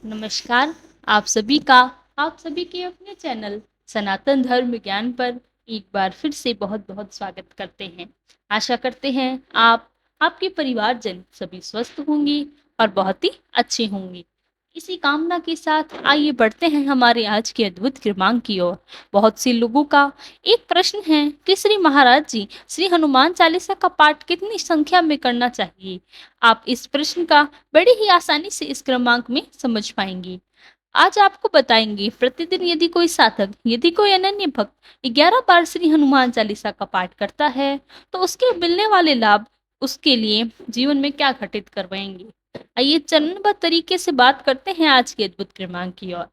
नमस्कार। आप सभी का आप सभी के अपने चैनल सनातन धर्म ज्ञान पर एक बार फिर से बहुत बहुत स्वागत करते हैं। आशा करते हैं आपके परिवारजन सभी स्वस्थ होंगे और बहुत ही अच्छे होंगे। इसी कामना के साथ आइए बढ़ते हैं हमारे आज के अद्भुत क्रमांक की ओर। बहुत से लोगों का एक प्रश्न है कि श्री महाराज जी, श्री हनुमान चालीसा का पाठ कितनी संख्या में करना चाहिए। आप इस प्रश्न का बड़ी ही आसानी से इस क्रमांक में समझ पाएंगे। आज आपको बताएंगे, प्रतिदिन यदि कोई साधक, यदि कोई अनन्य भक्त 11 बार श्री हनुमान चालीसा का पाठ करता है तो उसके मिलने वाले लाभ उसके लिए जीवन में क्या घटित करवाएंगे। आइए चरणबद्ध तरीके से बात करते हैं आज के अद्भुत क्रमांक की ओर।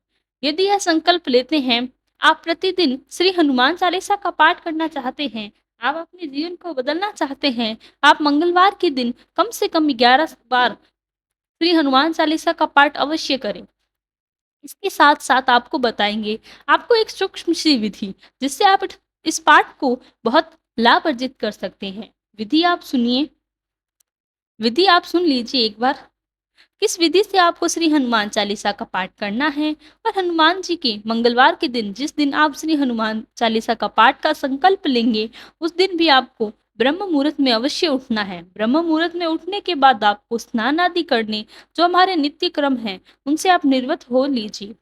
यदि यह संकल्प लेते हैं, आप प्रतिदिन श्री हनुमान चालीसा का पाठ करना चाहते हैं, आप अपने जीवन को बदलना चाहते हैं, आप मंगलवार के दिन कम से कम 11 बार श्री हनुमान चालीसा का पाठ अवश्य करें। इसके साथ साथ आपको बताएंगे आपको एक सूक्ष्म सी विधि, जिससे आप इस पाठ को बहुत लाभ अर्जित कर सकते हैं। विधि आप सुनिए, विधि आप सुन लीजिए एक बार। किस विधि से आपको श्री हनुमान चालीसा का पाठ करना है। और हनुमान जी के मंगलवार के दिन, जिस दिन आप श्री हनुमान चालीसा का पाठ का संकल्प लेंगे, उस दिन भी आपको ब्रह्म मुहूर्त में अवश्य उठना है। ब्रह्म मुहूर्त में उठने के बाद आपको स्नान आदि करने, जो हमारे नित्य क्रम है, उनसे आप निर्वत हो लीजिए।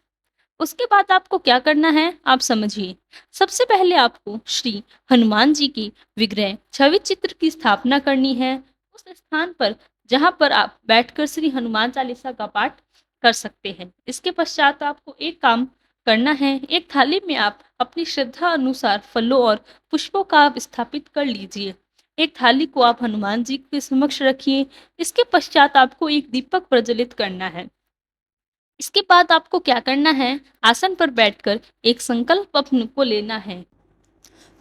उसके बाद आपको क्या करना है, आप समझिए। सबसे पहले आपको श्री हनुमान जी की विग्रह छवि चित्र की स्थापना करनी है, उस स्थान पर जहां पर आप बैठकर श्री हनुमान चालीसा का पाठ कर सकते हैं। इसके पश्चात आपको एक काम करना है। एक थाली में आप अपनी श्रद्धा अनुसार फलों और पुष्पों का आप स्थापित कर लीजिए। एक थाली को आप हनुमान जी के समक्ष रखिए। इसके पश्चात आपको एक दीपक प्रज्वलित करना है। इसके बाद आपको क्या करना है, आसन पर बैठकर एक संकल्प अपने को लेना है।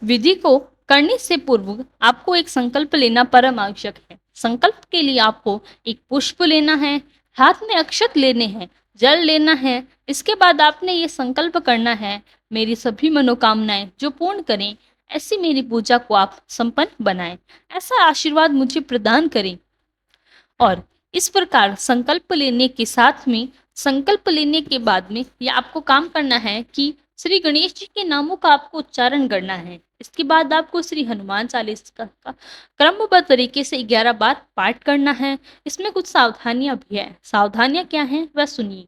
विधि को करने से पूर्व आपको एक संकल्प लेना परम आवश्यक है। संकल्प के लिए आपको एक पुष्प लेना है, हाथ में अक्षत लेने हैं, जल लेना है। इसके बाद आपने ये संकल्प करना है, मेरी सभी मनोकामनाएं जो पूर्ण करें, ऐसी मेरी पूजा को आप संपन्न बनाएं, ऐसा आशीर्वाद मुझे प्रदान करें। और इस प्रकार संकल्प लेने के साथ में, संकल्प लेने के बाद में ये आपको काम करना है कि श्री गणेश जी के नामों का आपको उच्चारण करना है। इसके बाद आपको श्री हनुमान चालीसा का क्रमबद्ध तरीके से 11 बार पाठ करना है। इसमें कुछ सावधानियां भी है। सावधानियां क्या हैं वह सुनिए।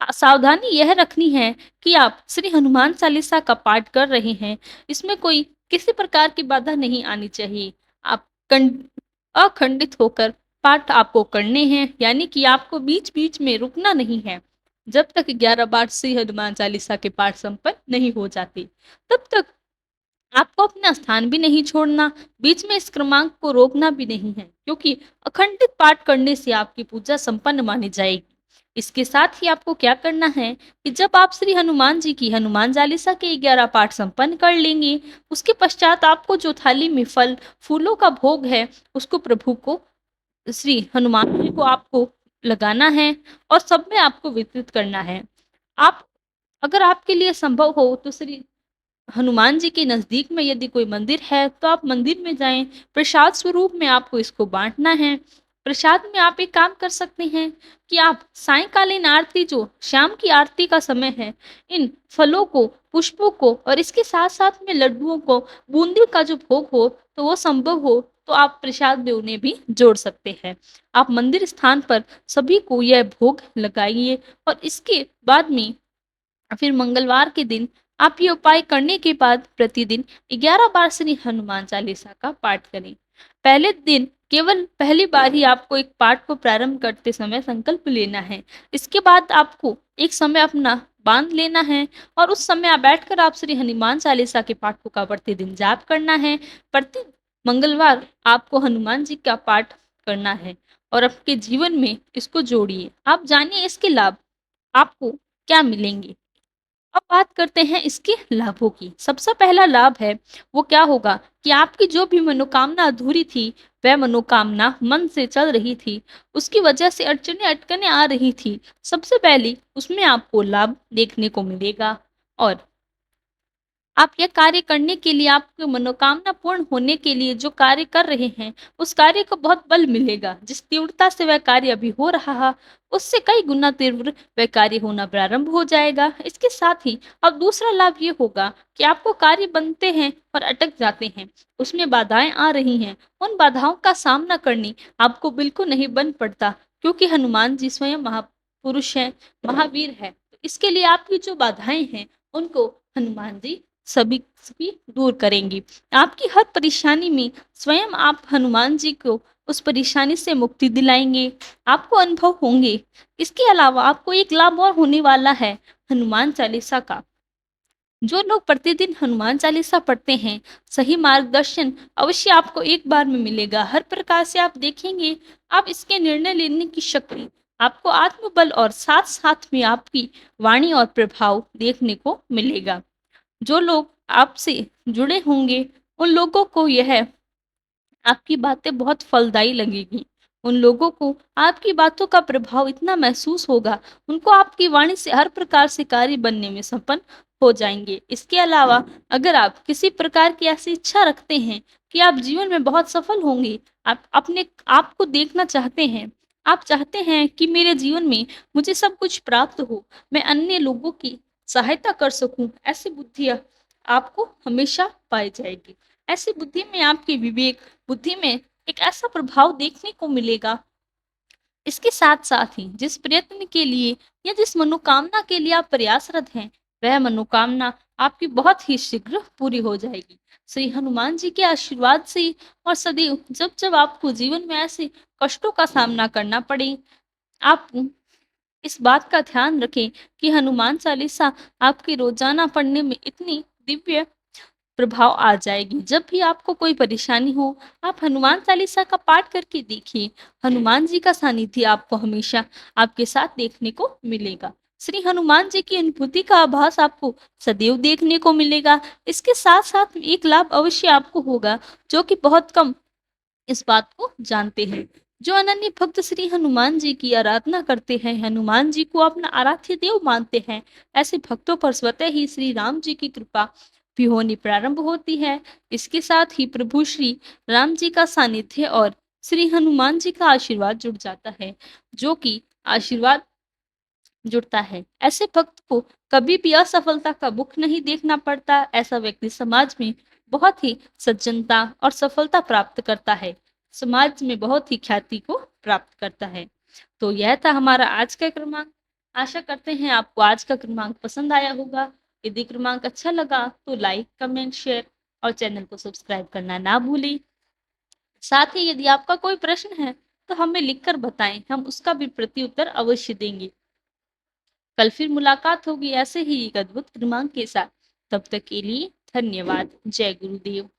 सावधानी यह रखनी है कि आप श्री हनुमान चालीसा का पाठ कर रहे हैं, इसमें कोई किसी प्रकार की बाधा नहीं आनी चाहिए। आप अखंडित होकर पाठ आपको करने हैं, यानी कि आपको बीच बीच में रुकना नहीं है। जब तक 11 बार श्री हनुमान चालीसा के पाठ संपन्न नहीं हो जाते, तब तक आपको अपना स्थान भी नहीं छोड़ना, बीच में इस क्रमांक को रोकना भी नहीं है, क्योंकि अखंडित पाठ करने से आपकी पूजा संपन्न मानी जाएगी। इसके साथ ही आपको क्या करना है कि जब आप श्री हनुमान जी की हनुमान चालीसा के 11 पाठ संपन्न कर लेंगे, उसके पश्चात आपको जो थाली में फल फूलों का भोग है, उसको प्रभु को, श्री हनुमान जी को आपको लगाना है और सब में आपको वितरित करना है। आप, अगर आपके लिए संभव हो तो श्री हनुमान जी के नज़दीक में यदि कोई मंदिर है तो आप मंदिर में जाएं। प्रसाद स्वरूप में आपको इसको बांटना है। प्रसाद में आप एक काम कर सकते हैं कि आप सायंकालीन आरती, जो शाम की आरती का समय है, इन फलों को, पुष्पों को और इसके साथ साथ में लड्डुओं को, बूंदी का जो भोग हो, तो वो संभव हो तो आप प्रसाद में उन्हें भी जोड़ सकते हैं। आप मंदिर स्थान पर सभी को यह भोग लगाइए और इसके बाद में फिर मंगलवार के दिन आप ये उपाय करने के बाद प्रतिदिन 11 बार श्री हनुमान चालीसा का पाठ करें। पहले दिन केवल पहली बार ही आपको एक पाठ को प्रारंभ करते समय संकल्प लेना है। इसके बाद आपको एक समय अपना बांध लेना है और उस समय आप बैठकर आप श्री हनुमान चालीसा के पाठ को का प्रतिदिन जाप करना है। प्रति मंगलवार आपको हनुमान जी का पाठ करना है और आपके जीवन में इसको जोड़िए। आप जानिए इसके लाभ आपको क्या मिलेंगे। अब बात करते हैं इसके लाभों की। सबसे पहला लाभ है, वो क्या होगा कि आपकी जो भी मनोकामना अधूरी थी, वह मनोकामना मन से चल रही थी, उसकी वजह से अड़चने अटकने आ रही थी, सबसे पहले उसमें आपको लाभ देखने को मिलेगा। और आप यह कार्य करने के लिए, आपकी मनोकामना पूर्ण होने के लिए जो कार्य कर रहे हैं, उस कार्य को बहुत बल मिलेगा। जिस तीव्रता से वह कार्य अभी हो रहा है, उससे कई गुना तीव्र वह कार्य होना प्रारंभ हो जाएगा। इसके साथ ही अब दूसरा लाभ ये होगा कि आपको कार्य बनते हैं और अटक जाते हैं, उसमें बाधाएं आ रही हैं, उन बाधाओं का सामना करनी आपको बिल्कुल नहीं बन पड़ता, क्योंकि हनुमान जी स्वयं महापुरुष हैं, महावीर है। तो इसके लिए आपकी जो बाधाएं हैं, उनको हनुमान जी सभी सभी दूर करेंगी। आपकी हर परेशानी में स्वयं आप हनुमान जी को उस परेशानी से मुक्ति दिलाएंगे, आपको अनुभव होंगे। इसके अलावा आपको एक लाभ और होने वाला है हनुमान चालीसा का। जो लोग प्रतिदिन हनुमान चालीसा पढ़ते हैं, सही मार्गदर्शन अवश्य आपको एक बार में मिलेगा। हर प्रकार से आप देखेंगे, आप इसके निर्णय लेने की शक्ति, आपको आत्मबल और साथ साथ में आपकी वाणी और प्रभाव देखने को मिलेगा। जो लोग आपसे जुड़े होंगे, उन लोगों को यह आपकी बातें बहुत फलदायी लगेगी। उन लोगों को आपकी बातों का प्रभाव इतना महसूस होगा, उनको आपकी वाणी से हर प्रकार से कार्य बनने में सफल हो जाएँगे। इसके अलावा अगर आप किसी प्रकार की ऐसी इच्छा रखते हैं कि आप जीवन में बहुत सफल होंगे, आप अपने आप को देखना चाहते हैं, आप चाहते हैं कि मेरे जीवन में मुझे सब कुछ प्राप्त हो, मैं अन्य लोगों की सहायता कर सकूँ, ऐसी बुद्धियाँ आपको हमेशा पाई जाएगी। ऐसी बुद्धि में आपके विवेक, बुद्धि में एक ऐसा प्रभाव देखने को मिलेगा। इसके साथ-साथ ही जिस प्रयत्न के लिए या जिस मनोकामना के लिए आप प्रयासरत हैं, वह मनोकामना आपकी बहुत ही शीघ्र पूरी हो जाएगी। श्री हनुमान जी के आशीर्वाद से और सदैव जब-जब आपको जीवन में ऐसे कष्टों का सामना करना पड़े, आप इस बात का ध्यान रखें कि हनुमान चालीसा आपके रोज़ाना पढ़ने में इतनी दिव्य प्रभाव आ जाएगी। जब भी आपको कोई परेशानी हो, आप हनुमान चालीसा का पाठ करके देखिए। हनुमान जी का सानिध्य आपको हमेशा आपके साथ देखने को मिलेगा। श्री हनुमान जी की अनुभूति का आभास आपको सदैव देखने को मिलेगा। इसके साथ-साथ एक लाभ अवश्य आपको होगा, जो कि बहुत कम इस बात को जानते हैं। जो अनन्य भक्त श्री हनुमान जी की आराधना करते हैं, हनुमान जी को अपना आराध्य देव मानते हैं, ऐसे भक्तों पर स्वतः ही श्री राम जी की कृपा भी होनी प्रारंभ होती है। इसके साथ ही प्रभु श्री राम जी का सानिध्य और श्री हनुमान जी का आशीर्वाद जुड़ जाता है, जो कि आशीर्वाद जुड़ता है। ऐसे भक्त को कभी भी असफलता का मुख नहीं देखना पड़ता। ऐसा व्यक्ति समाज में बहुत ही सज्जनता और सफलता प्राप्त करता है। समाज में बहुत ही ख्याति को प्राप्त करता है। तो यह था हमारा आज का क्रमांक। आशा करते हैं आपको आज का क्रमांक पसंद आया होगा। यदि क्रमांक अच्छा लगा तो लाइक, कमेंट, शेयर और चैनल को सब्सक्राइब करना ना भूलें। साथ ही यदि आपका कोई प्रश्न है तो हमें लिखकर बताएं, हम उसका भी प्रत्युत्तर अवश्य देंगे। कल फिर मुलाकात होगी ऐसे ही एक अद्भुत क्रमांक के साथ। तब तक के लिए धन्यवाद। जय गुरुदेव।